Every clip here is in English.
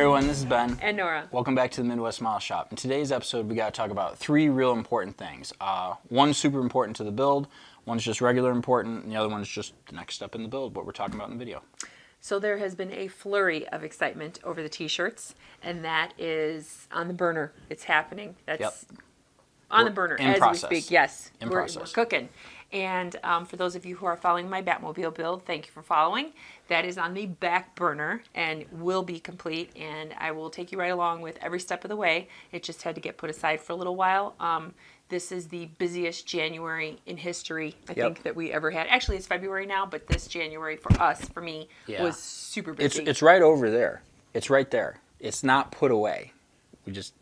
everyone, this is Ben. And Nora. Welcome back to the Midwest Model Shop. In today's episode, we got to talk about three real important things. One's super important to the build, one's just regular important, and the other one's just the next step in the build, what we're talking about in the video. So there has been a flurry of excitement over the t-shirts, and that is on the burner. It's happening. That's on the burner as we speak. Yes, we're cooking. And for those of you who are following my Batmobile build, thank you for following. That is on the back burner and will be complete, and I will take you right along with every step of the way. It just had to get put aside for a little while. This is the busiest January in history, I think, that we ever had. Actually, it's February now, but this January for us, for me, was super busy. It's right over there. It's right there. It's not put away. We just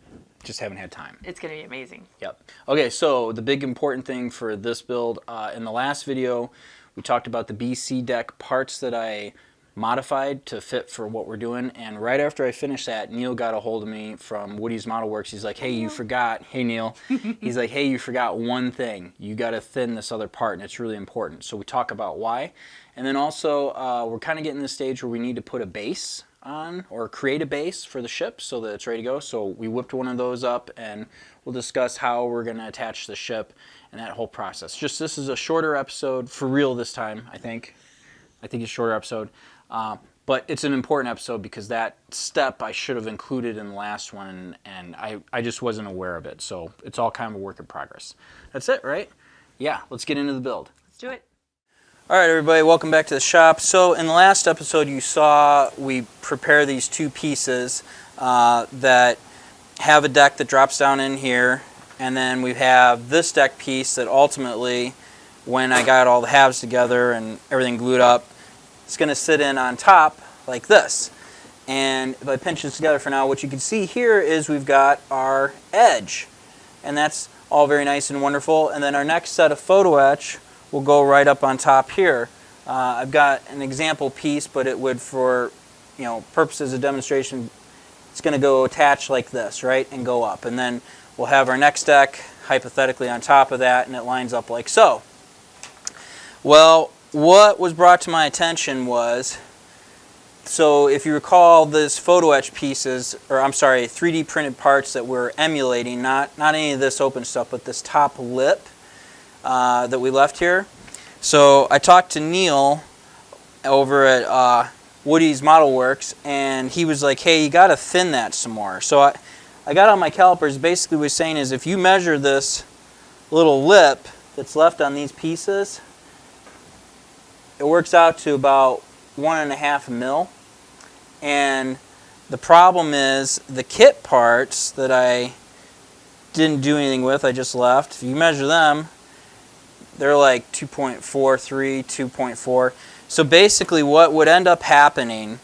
haven't had time. It's going to be amazing. Yep. Okay, so the big important thing for this build, in the last video, we talked about the BC deck parts that I modified to fit for what we're doing, and right after I finished that, Neil got a hold of me from Woody's Model Works. He's like, hey, you forgot. Hey, Neil. He's like, hey, you forgot one thing. You got to thin this other part, and it's really important. So we talk about why. And then also, we're kind of getting to the stage where we need to put a base on or create a base for the ship so that it's ready to go. So we whipped one of those up, and we'll discuss how we're going to attach the ship and that whole process. Just this is a shorter episode for real this time, I think. It's a shorter episode. But it's an important episode because that step I should have included in the last one, and I just wasn't aware of it. So it's all kind of a work in progress. That's it, right? Yeah, let's get into the build. Let's do it. All right, everybody, welcome back to the shop. So in the last episode, you saw we prepare these two pieces that have a deck that drops down in here, and then we have this deck piece that ultimately, when I got all the halves together and everything glued up, it's going to sit in on top like this. And if I pinch this together for now, what you can see here is we've got our edge, and that's all very nice and wonderful. And then our next set of photo etch will go right up on top here. I've got an example piece, but it would, for purposes of demonstration, it's going to go attach like this, right, and go up. And then we'll have our next deck hypothetically on top of that, and it lines up like so. Well, what was brought to my attention was, so if you recall, this photo etch pieces, or I'm sorry, 3D printed parts that we're emulating, not any of this open stuff, but this top lip that we left here. So I talked to Neil over at Woody's Model Works, and he was like, hey, you got to thin that some more. So I got on my calipers. Basically what he's saying is if you measure this little lip that's left on these pieces, it works out to about 1.5 mil. And the problem is the kit parts that I didn't do anything with, I just left, if you measure them, they're like 2.43, 2.4. So basically what would end up happening,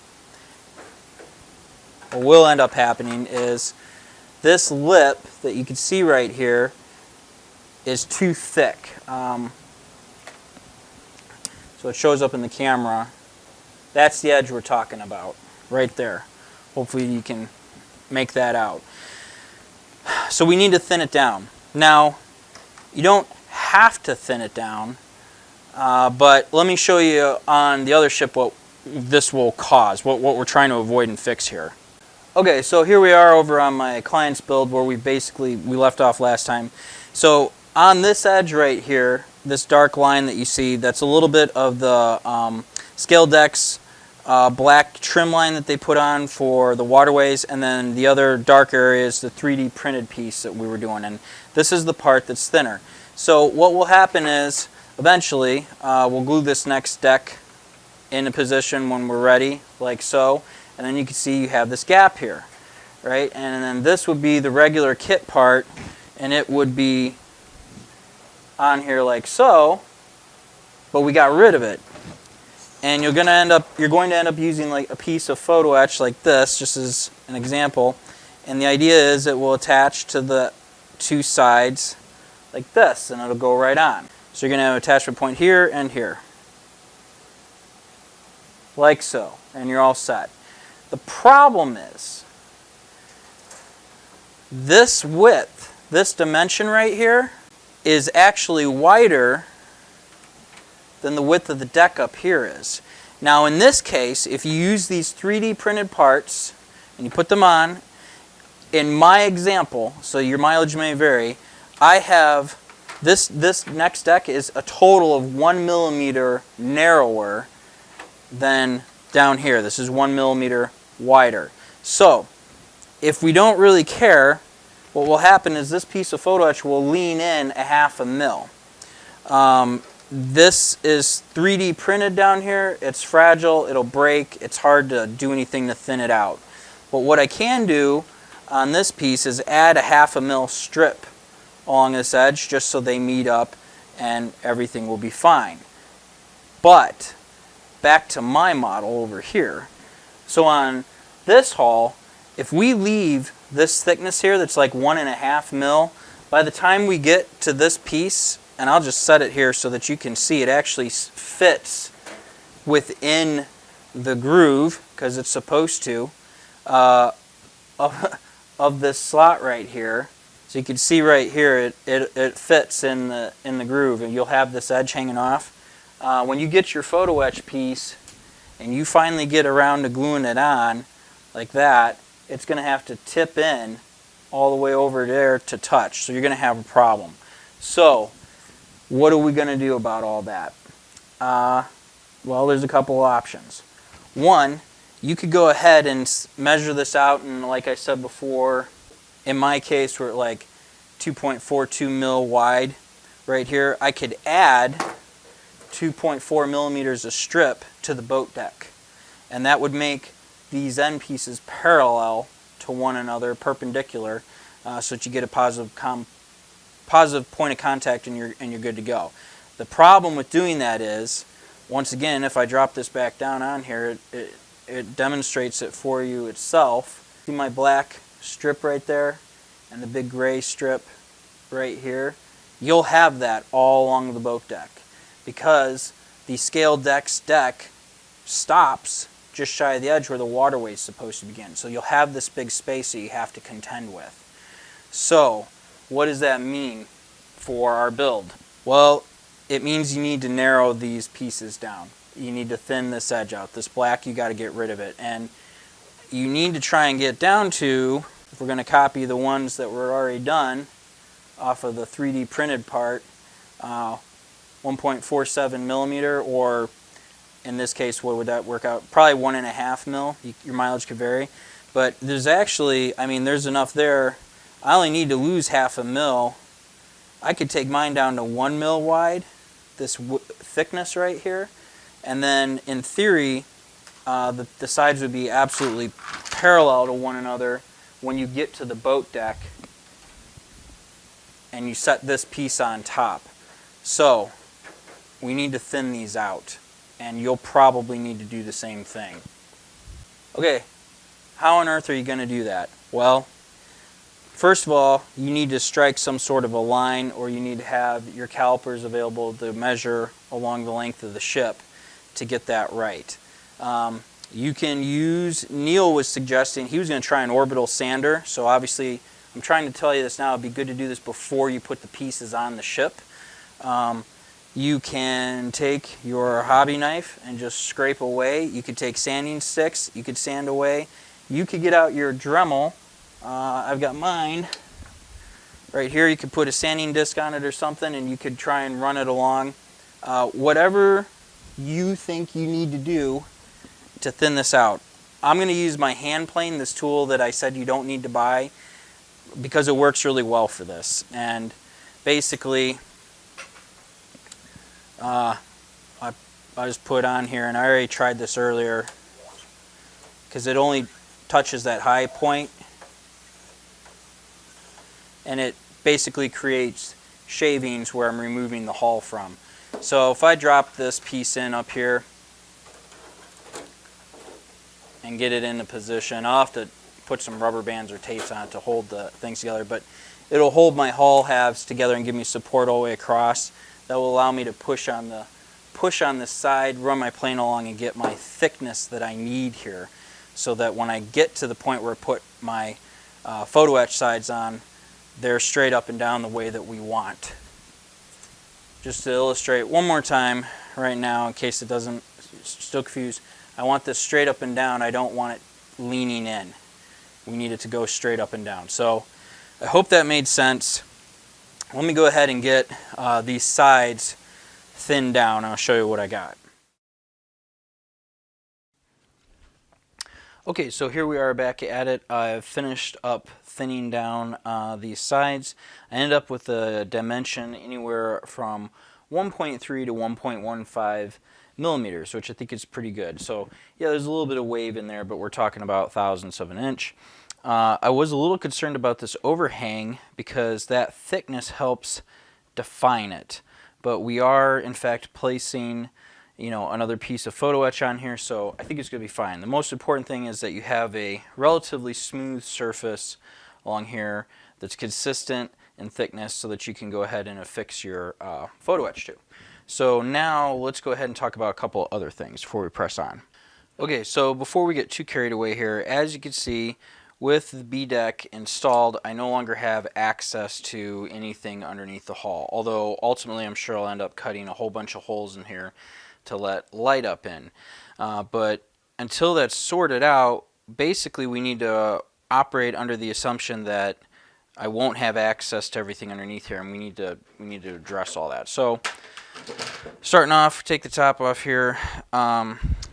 or will end up happening, is this lip that you can see right here is too thick. So it shows up in the camera. That's the edge we're talking about, right there. Hopefully you can make that out. So we need to thin it down. Now, you don't have to thin it down, but let me show you on the other ship what this will cause, what we're trying to avoid and fix here. Okay, so here we are over on my client's build where we left off last time. So on this edge right here, this dark line that you see, that's a little bit of the Scale Decks black trim line that they put on for the waterways, and then the other dark area is the 3D printed piece that we were doing, and this is the part that's thinner. So what will happen is eventually we'll glue this next deck into position when we're ready, like so, and then you can see you have this gap here, right? And then this would be the regular kit part, and it would be on here like so, but we got rid of it. And you're going to end up using like a piece of photo etch like this, just as an example. And the idea is it will attach to the two sides like this, and it'll go right on. So you're going to have an attachment point here and here, like so, and you're all set. The problem is this width, this dimension right here, is actually wider than the width of the deck up here is. Now in this case, if you use these 3D printed parts, and you put them on. In my example, so your mileage may vary, I have this next deck is a total of 1 millimeter narrower than down here. This is 1 millimeter wider. So if we don't really care, what will happen is this piece of photo etch will lean in a 1/2 mil. This is 3D printed down here. It's fragile, it'll break, it's hard to do anything to thin it out. But what I can do on this piece is add a 1/2 mil strip along this edge just so they meet up and everything will be fine. But back to my model over here. So on this hull, if we leave this thickness here that's like 1.5 mil, by the time we get to this piece, and I'll just set it here so that you can see it actually fits within the groove, because it's supposed to, of this slot right here. So you can see right here it fits in the groove, and you'll have this edge hanging off. When you get your photo etch piece and you finally get around to gluing it on like that, it's going to have to tip in all the way over there to touch. So you're going to have a problem. So what are we going to do about all that? Well, there's a couple of options. One, you could go ahead and measure this out, and like I said before, in my case we're at like 2.42 mil wide right here. I could add 2.4 millimeters of strip to the boat deck, and that would make these end pieces parallel to one another, perpendicular, so that you get a positive point of contact and you're good to go. The problem with doing that is, once again, if I drop this back down on here, it demonstrates it for you itself. See my black strip right there and the big gray strip right here? You'll have that all along the boat deck, because the scaled deck stops just shy of the edge where the waterway is supposed to begin. So you'll have this big space that you have to contend with. So what does that mean for our build? Well, it means you need to narrow these pieces down. You need to thin this edge out. This black, you got to get rid of it. And you need to try and get down to, if we're going to copy the ones that were already done off of the 3D printed part, 1.47 millimeter, or in this case, what would that work out? Probably 1.5 mil. Your mileage could vary. But there's actually, I mean, there's enough there. I only need to lose 1/2 mil. I could take mine down to 1 mil wide, this thickness right here. And then in theory, the sides would be absolutely parallel to one another when you get to the boat deck and you set this piece on top. So we need to thin these out, and you'll probably need to do the same thing. Okay, how on earth are you going to do that? Well, first of all, you need to strike some sort of a line, or you need to have your calipers available to measure along the length of the ship to get that right. You can use, Neil was suggesting, he was going to try an orbital sander, so obviously I'm trying to tell you this now, it'd be good to do this before you put the pieces on the ship. You can take your hobby knife and just scrape away. You could take sanding sticks, you could sand away. You could get out your Dremel. I've got mine right here. You could put a sanding disc on it or something, and you could try and run it along. Whatever you think you need to do to thin this out. I'm going to use my hand plane, this tool that I said you don't need to buy, because it works really well for this. And basically, I just put on here, and I already tried this earlier, because it only touches that high point, and it basically creates shavings where I'm removing the hull from. So if I drop this piece in up here and get it into position, I'll have to put some rubber bands or tapes on it to hold the things together, but it'll hold my hull halves together and give me support all the way across. That will allow me to push on the side, run my plane along, and get my thickness that I need here, so that when I get to the point where I put my photo etch sides on, they're straight up and down the way that we want. Just to illustrate one more time right now, in case it doesn't, still confused, I want this straight up and down. I don't want it leaning in. we need it to go straight up and down. So I hope that made sense. Let me go ahead and get these sides thinned down. I'll show you what I got. Okay, so here we are back at it. I've finished up thinning down these sides. I ended up with a dimension anywhere from 1.3 to 1.15 millimeters, which I think is pretty good. So yeah, there's a little bit of wave in there, but we're talking about thousandths of an inch. I was a little concerned about this overhang because that thickness helps define it. But we are, in fact, placing another piece of photo etch on here, so I think it's going to be fine. The most important thing is that you have a relatively smooth surface along here that's consistent in thickness so that you can go ahead and affix your photo etch to. So now let's go ahead and talk about a couple other things before we press on. Okay, so before we get too carried away here, as you can see, with the B deck installed, I no longer have access to anything underneath the hull, although ultimately I'm sure I'll end up cutting a whole bunch of holes in here to let light up in. But until that's sorted out, basically we need to operate under the assumption that I won't have access to everything underneath here, and we need to address all that. So starting off, take the top off here.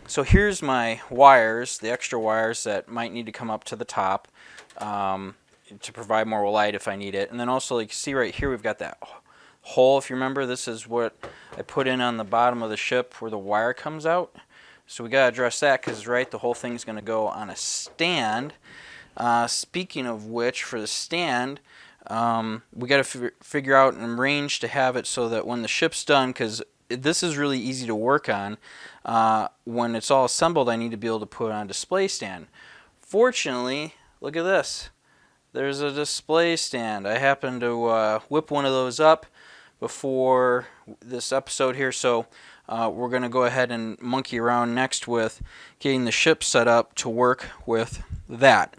So here's my wires, the extra wires that might need to come up to the top to provide more light if I need it. And then also, like you see right here, we've got that hole. If you remember, this is what I put in on the bottom of the ship where the wire comes out. So we got to address that because, right, the whole thing's going to go on a stand. Speaking of which, for the stand, we got to figure out and arrange to have it so that when the ship's done, because this is really easy to work on, when it's all assembled, I need to be able to put it on a display stand. Fortunately, look at this. There's a display stand. I happened to whip one of those up before this episode here, so we're going to go ahead and monkey around next with getting the ship set up to work with that.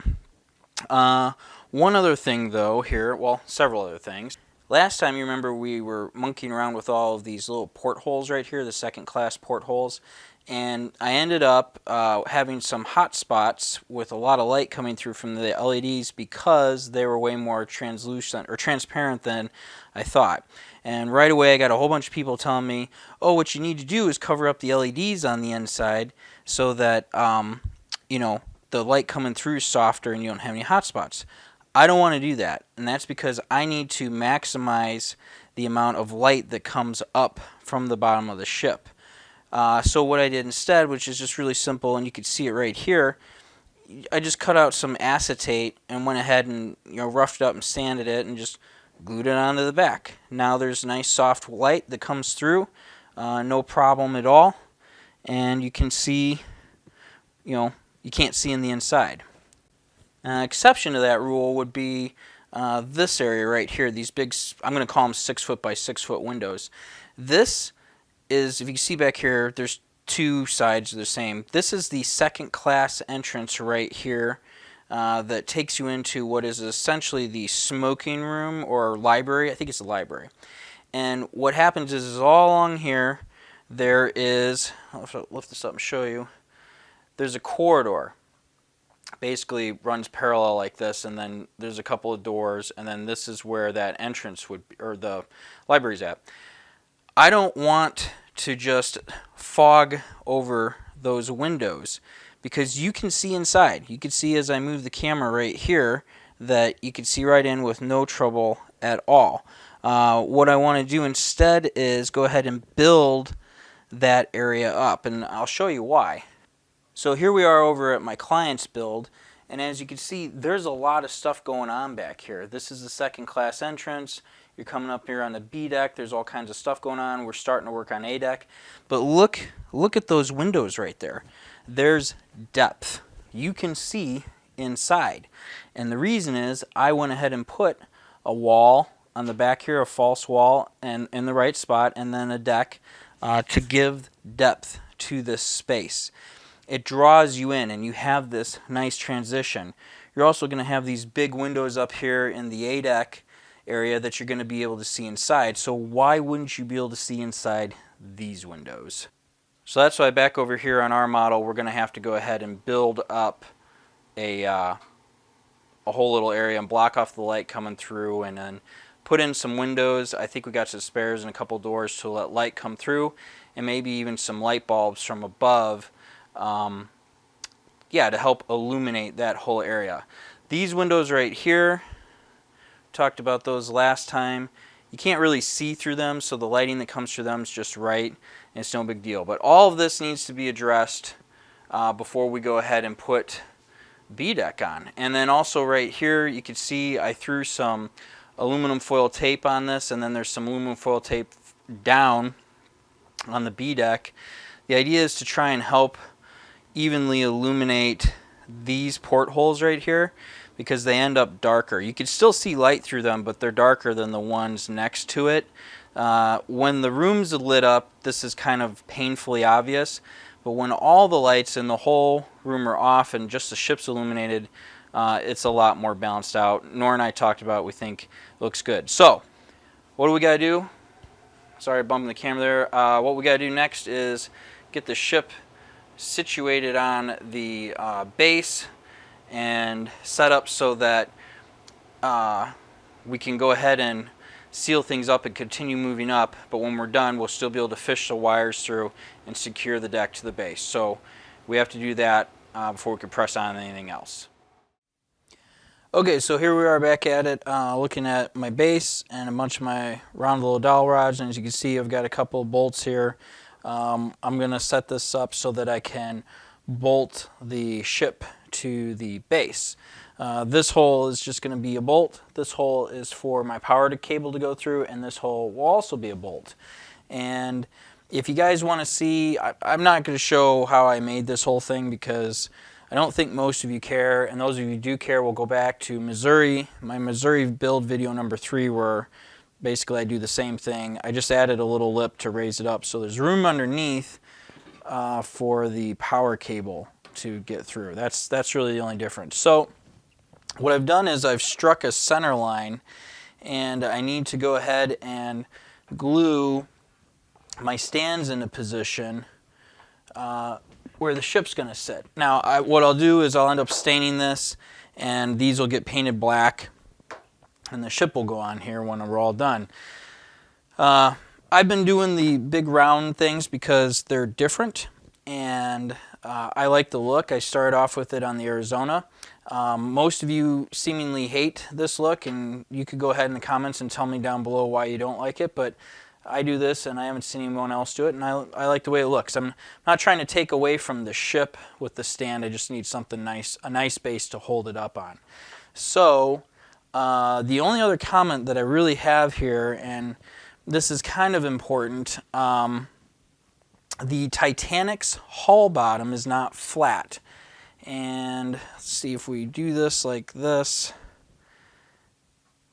One other thing though here, well, several other things. Last time, you remember, we were monkeying around with all of these little portholes right here, the second class portholes, and I ended up having some hot spots with a lot of light coming through from the LEDs because they were way more translucent or transparent than I thought. And right away I got a whole bunch of people telling me, oh, what you need to do is cover up the LEDs on the inside so that the light coming through is softer and you don't have any hot spots. I don't want to do that, and that's because I need to maximize the amount of light that comes up from the bottom of the ship. So what I did instead, which is just really simple, and you can see it right here, I just cut out some acetate and went ahead and roughed it up and sanded it and just glued it onto the back. Now there's nice soft light that comes through, no problem at all, and you can see, you can't see in the inside. Exception to that rule would be this area right here, these big, I'm going to call them 6 foot by 6 foot windows. This is, if you see back here, there's two sides of the same. This is the second class entrance right here that takes you into what is essentially the smoking room or library. I think it's a library. And what happens is all along here there is, I'll lift this up and show you, there's a corridor. Basically runs parallel like this, and then there's a couple of doors, and then this is where that entrance would be, or the library's at. I don't want to just fog over those windows because you can see inside. You can see as I move the camera right here that you can see right in with no trouble at all. What I want to do instead is go ahead and build that area up, and I'll show you why. So here we are over at my client's build, and as you can see, there's a lot of stuff going on back here. This is the second class entrance. You're coming up here on the B deck. There's all kinds of stuff going on. We're starting to work on A deck. But look at those windows right there. There's depth. You can see inside. And the reason is I went ahead and put a wall on the back here, a false wall, and in the right spot, and then a deck to give depth to this space. It draws you in, and you have this nice transition. You're also going to have these big windows up here in the A deck area that you're going to be able to see inside. So why wouldn't you be able to see inside these windows? So that's why back over here on our model, we're going to have to go ahead and build up a a whole little area and block off the light coming through, and then put in some windows. I think we got some spares and a couple doors to let light come through, and maybe even some light bulbs from above, yeah, to help illuminate that whole area. These windows right here, talked about those last time. You can't really see through them, so the lighting that comes through them is just right, and it's no big deal. But all of this needs to be addressed before we go ahead and put B-deck on. And then also right here, you can see I threw some aluminum foil tape on this, and then there's some aluminum foil tape down on the B-deck. The idea is to try and help evenly illuminate these portholes right here, because they end up darker. You can still see light through them, but they're darker than the ones next to it. When the room's lit up, this is kind of painfully obvious, but when all the lights in the whole room are off and just the ship's illuminated, it's a lot more balanced out. Nora and I talked about it. We think it looks good. So, what do we got to do? Sorry, bumping the camera there. What we got to do next is get the ship situated on the base and set up so that we can go ahead and seal things up and continue moving up, but when we're done we'll still be able to fish the wires through and secure the deck to the base. So we have to do that before we can press on anything else. Okay, so here we are back at it, looking at my base and a bunch of my round little dowel rods, and as you can see I've got a couple of bolts here. I'm going to set this up so that I can bolt the ship to the base. This hole is just going to be a bolt. This hole is for my power cable to go through, and this hole will also be a bolt. And if you guys want to see, I'm not going to show how I made this whole thing because I don't think most of you care, and those of you who do care will go back to Missouri, my Missouri build video number 3, where basically I do the same thing. I just added a little lip to raise it up so there's room underneath for the power cable to get through. That's really the only difference. So what I've done is I've struck a center line, and I need to go ahead and glue my stands into position where the ship's going to sit. Now what I'll do is I'll end up staining this, and these will get painted black, and the ship will go on here when we're all done. I've been doing the big round things because they're different, and I like the look. I started off with it on the Arizona. Most of you seemingly hate this look, and you could go ahead in the comments and tell me down below why you don't like it, but I do this and I haven't seen anyone else do it, and I like the way it looks. I'm not trying to take away from the ship with the stand. I just need something nice, a nice base to hold it up on. So the only other comment that I really have here, and this is kind of important, the Titanic's hull bottom is not flat. And let's see if we do this like this.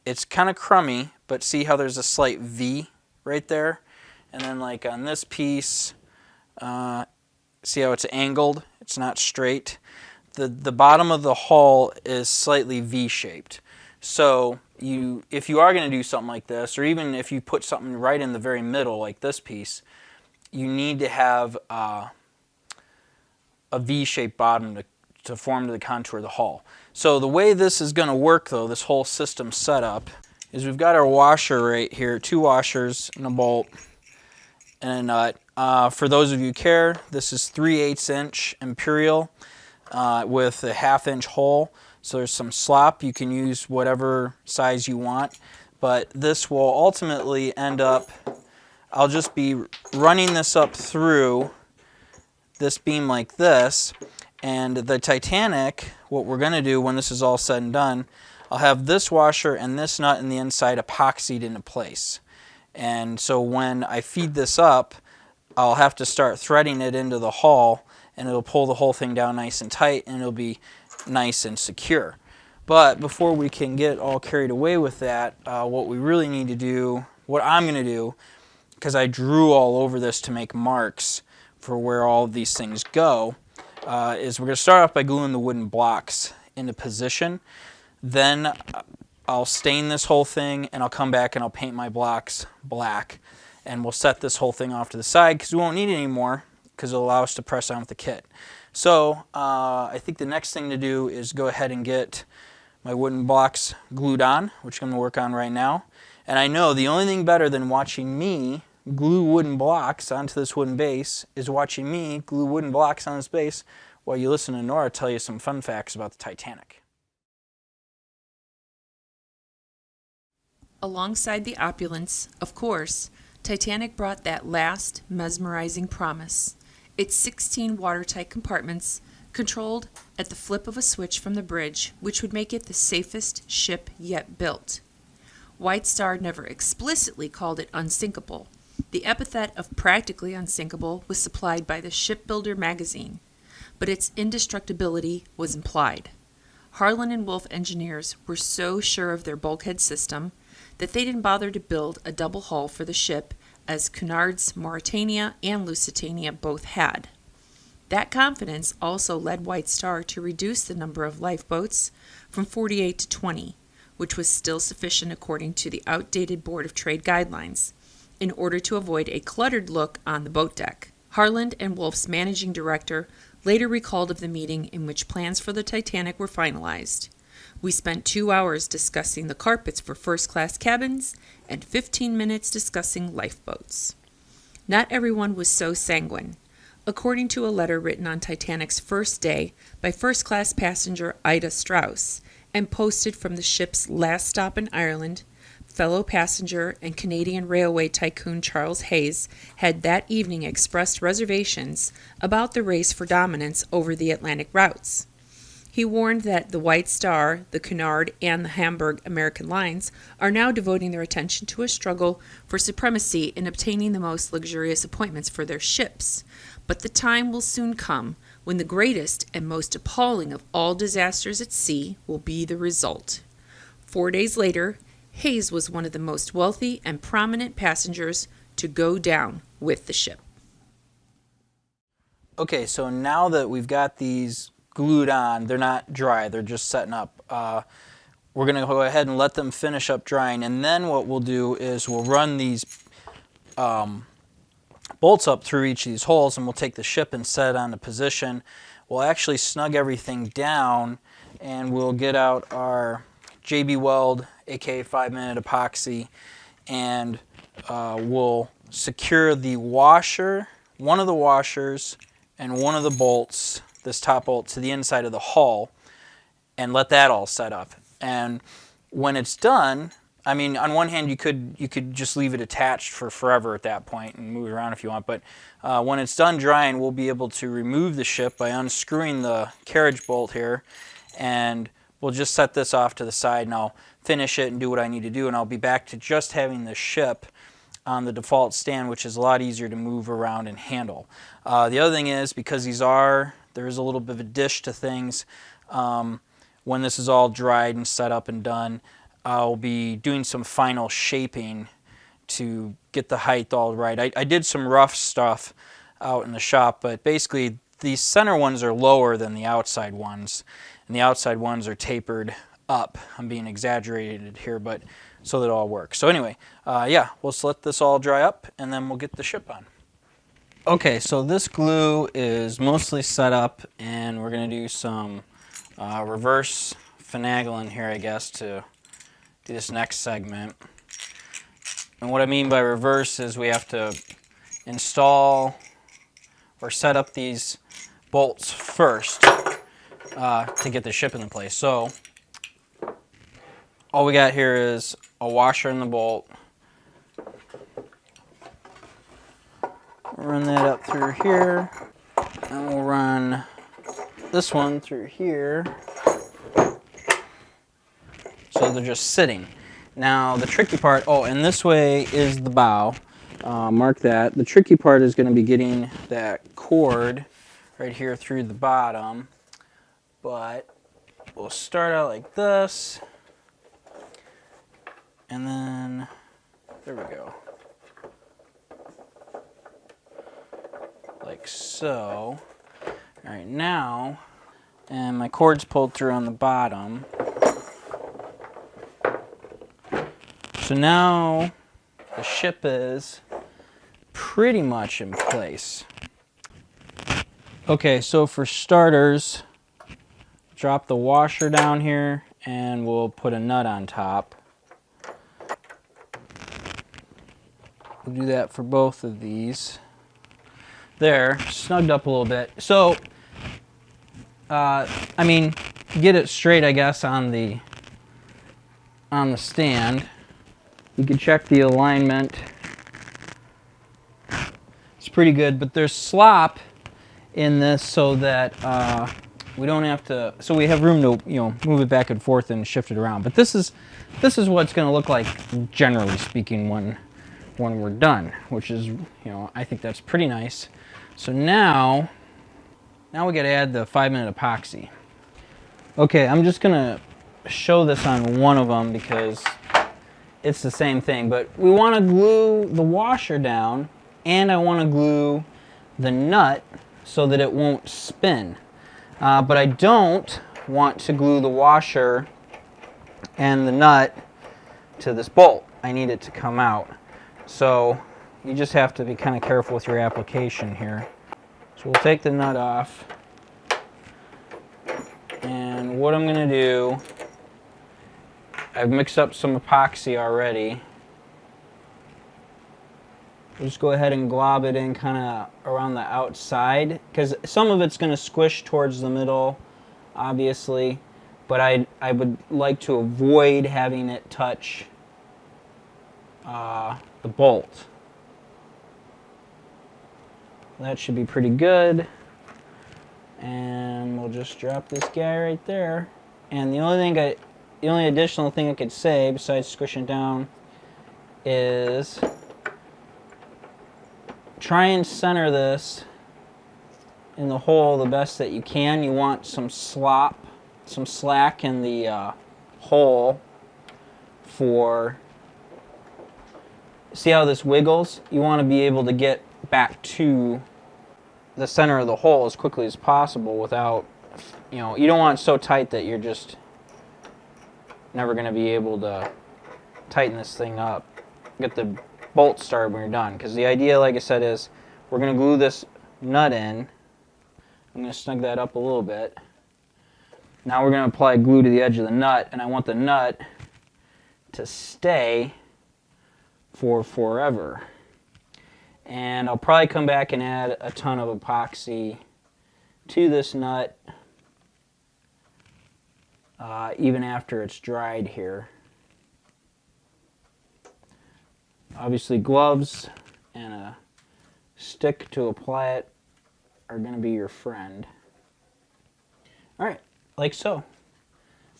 It's kind of crummy, but see how there's a slight V right there? And then like on this piece, see how it's angled? It's not straight. The bottom of the hull is slightly V-shaped. So if you are going to do something like this, or even if you put something right in the very middle like this piece, you need to have a V-shaped bottom to form to the contour of the hull. So the way this is going to work though, this whole system setup, is we've got our washer right here, 2 washers and a bolt and a nut. For those of you who care, this is 3/8 inch Imperial with a 1/2 inch hole. So there's some slop. You can use whatever size you want, but this will ultimately end up, I'll just be running this up through this beam like this, and the Titanic, what we're going to do when this is all said and done, I'll have this washer and this nut in the inside epoxied into place. And so when I feed this up, I'll have to start threading it into the hull, and it'll pull the whole thing down nice and tight, and it'll be nice and secure. But before we can get all carried away with that, what we really need to do, what I'm going to do, because I drew all over this to make marks for where all of these things go, is we're going to start off by gluing the wooden blocks into position. Then I'll stain this whole thing, and I'll come back and I'll paint my blocks black, and we'll set this whole thing off to the side because we won't need it anymore because it'll allow us to press on with the kit. So I think the next thing to do is go ahead and get my wooden blocks glued on, which I'm going to work on right now. And I know the only thing better than watching me glue wooden blocks onto this wooden base is watching me glue wooden blocks on this base while you listen to Nora tell you some fun facts about the Titanic. Alongside the opulence, of course, Titanic brought that last mesmerizing promise. Its 16 watertight compartments, controlled at the flip of a switch from the bridge, which would make it the safest ship yet built. White Star never explicitly called it unsinkable. The epithet of practically unsinkable was supplied by the Shipbuilder magazine, but its indestructibility was implied. Harlan and Wolff engineers were so sure of their bulkhead system that they didn't bother to build a double hull for the ship, as Cunard's Mauretania and Lusitania both had. That confidence also led White Star to reduce the number of lifeboats from 48 to 20, which was still sufficient according to the outdated Board of Trade guidelines, in order to avoid a cluttered look on the boat deck. Harlan and Wolff's managing director later recalled of the meeting in which plans for the Titanic were finalized. We spent 2 hours discussing the carpets for first-class cabins and 15 minutes discussing lifeboats. Not everyone was so sanguine. According to a letter written on Titanic's first day by first-class passenger Ida Strauss and posted from the ship's last stop in Ireland, fellow passenger and Canadian railway tycoon Charles Hayes had that evening expressed reservations about the race for dominance over the Atlantic routes. He warned that the White Star, the Cunard, and the Hamburg American lines are now devoting their attention to a struggle for supremacy in obtaining the most luxurious appointments for their ships. But the time will soon come when the greatest and most appalling of all disasters at sea will be the result. 4 days later, Hayes was one of the most wealthy and prominent passengers to go down with the ship. Okay, so now that we've got these glued on, they're not dry, they're just setting up. We're going to go ahead and let them finish up drying, and then what we'll do is we'll run these bolts up through each of these holes, and we'll take the ship and set it onto position. We'll actually snug everything down, and we'll get out our JB Weld, aka 5-minute epoxy, and we'll secure the washer, one of the washers, and one of the bolts, this top bolt, to the inside of the hull, and let that all set up. And when it's done, I mean, on one hand, you could just leave it attached for forever at that point and move it around if you want, but when it's done drying, we'll be able to remove the ship by unscrewing the carriage bolt here, and we'll just set this off to the side, and I'll finish it and do what I need to do, and I'll be back to just having the ship on the default stand, which is a lot easier to move around and handle. The other thing is, because there is a little bit of a dish to things, when this is all dried and set up and done, I'll be doing some final shaping to get the height all right. I did some rough stuff out in the shop, but basically these center ones are lower than the outside ones, and the outside ones are tapered up. I'm being exaggerated here, but so that it all works. So anyway, yeah, we'll let this all dry up, and then we'll get the ship on. Okay, so this glue is mostly set up, and we're going to do some reverse finagling here, I guess, to do this next segment. And what I mean by reverse is we have to install or set up these bolts first to get the ship in place. So all we got here is a washer and the bolt. Run that up through here, and we'll run this one through here. So they're just sitting. Now the tricky part, and this way is the bow. Mark that. The tricky part is going to be getting that cord right here through the bottom. But we'll start out like this. And then, there we go. Like so. All right, now, and my cord's pulled through on the bottom. So now the ship is pretty much in place. Okay, so for starters, drop the washer down here and we'll put a nut on top. We'll do that for both of these. There, snugged up a little bit. So, I mean, get it straight, I guess, on the stand. You can check the alignment. It's pretty good, but there's slop in this so that we don't have to. So we have room to, you know, move it back and forth and shift it around. But this is what it's going to look like, generally speaking, when we're done, which is, you know, I think that's pretty nice. So now we got to add the 5-minute epoxy. Okay, I'm just going to show this on one of them because it's the same thing, but we want to glue the washer down, and I want to glue the nut so that it won't spin. But I don't want to glue the washer and the nut to this bolt. I need it to come out. So you just have to be kind of careful with your application here. So we'll take the nut off. And what I'm going to do, I've mixed up some epoxy already. We'll just go ahead and glob it in kind of around the outside, because some of it's going to squish towards the middle, obviously, but I would like to avoid having it touch the bolt. That should be pretty good. And we'll just drop this guy right there. And the only additional thing I could say besides squishing down is try and center this in the hole the best that you can. You want some slack in the hole for, see how this wiggles? You want to be able to get back to the center of the hole as quickly as possible without, you know, you don't want it so tight that you're just never going to be able to tighten this thing up. Get the bolt started when you're done, because the idea, like I said, is we're going to glue this nut in. I'm going to snug that up a little bit. Now we're going to apply glue to the edge of the nut, and I want the nut to stay for forever. And I'll probably come back and add a ton of epoxy to this nut even after it's dried here. Obviously gloves and a stick to apply it are going to be your friend. Alright, like so.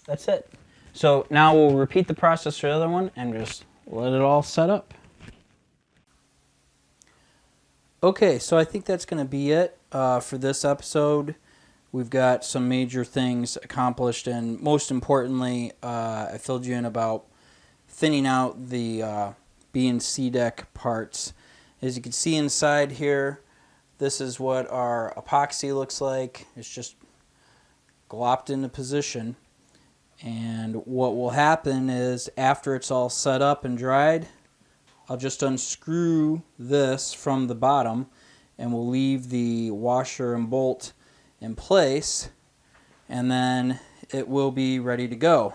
That's it. So now we'll repeat the process for the other one and just let it all set up. Okay, so I think that's going to be it for this episode. We've got some major things accomplished, and most importantly, I filled you in about thinning out the B and C deck parts. As you can see inside here, this is what our epoxy looks like. It's just glopped into position. And what will happen is after it's all set up and dried, I'll just unscrew this from the bottom and we'll leave the washer and bolt in place, and then it will be ready to go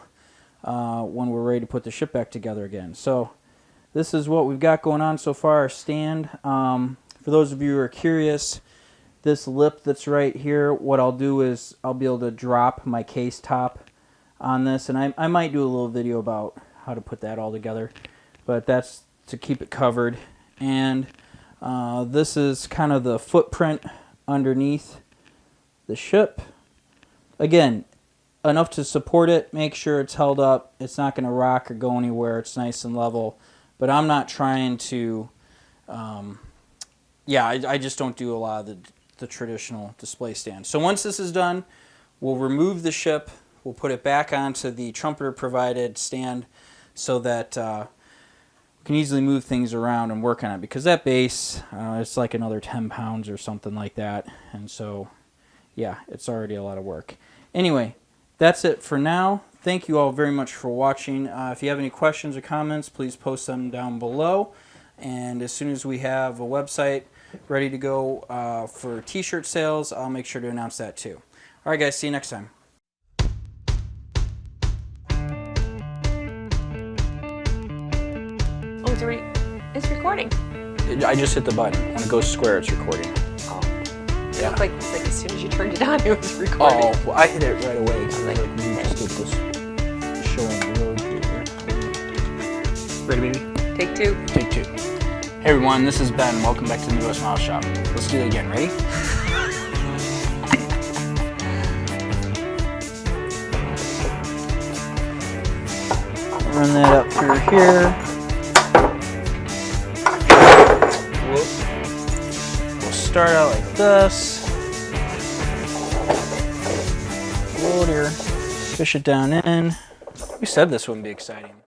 when we're ready to put the ship back together again. So this is what we've got going on so far, our stand. For those of you who are curious, this lip that's right here, what I'll do is I'll be able to drop my case top on this, and I might do a little video about how to put that all together, but that's to keep it covered. And this is kind of the footprint underneath the ship. Again, enough to support it. Make sure it's held up. It's not going to rock or go anywhere. It's nice and level. But I'm not trying to, I just don't do a lot of the traditional display stand. So once this is done, we'll remove the ship. We'll put it back onto the trumpeter provided stand so that we can easily move things around and work on it, because that base, it's like another 10 pounds or something like that. And so, yeah, it's already a lot of work. Anyway, that's it for now. Thank you all very much for watching. If you have any questions or comments, please post them down below. And as soon as we have a website ready to go for t-shirt sales, I'll make sure to announce that too. All right, guys, see you next time. means it's recording. I just hit the button. When it goes square, it's recording. Oh. Yeah. It's like as soon as you turned it on, it was recording. Oh, well, I hit it right away. Like, we just did this show on the road here. Ready, baby? Take two. Take two. Hey everyone, this is Ben. Welcome back to the Midwestern Model Shop. Let's do it again. Ready? Run that up through here. Whoop. We'll start out like this. Roll it here. Fish it down in. We said this wouldn't be exciting.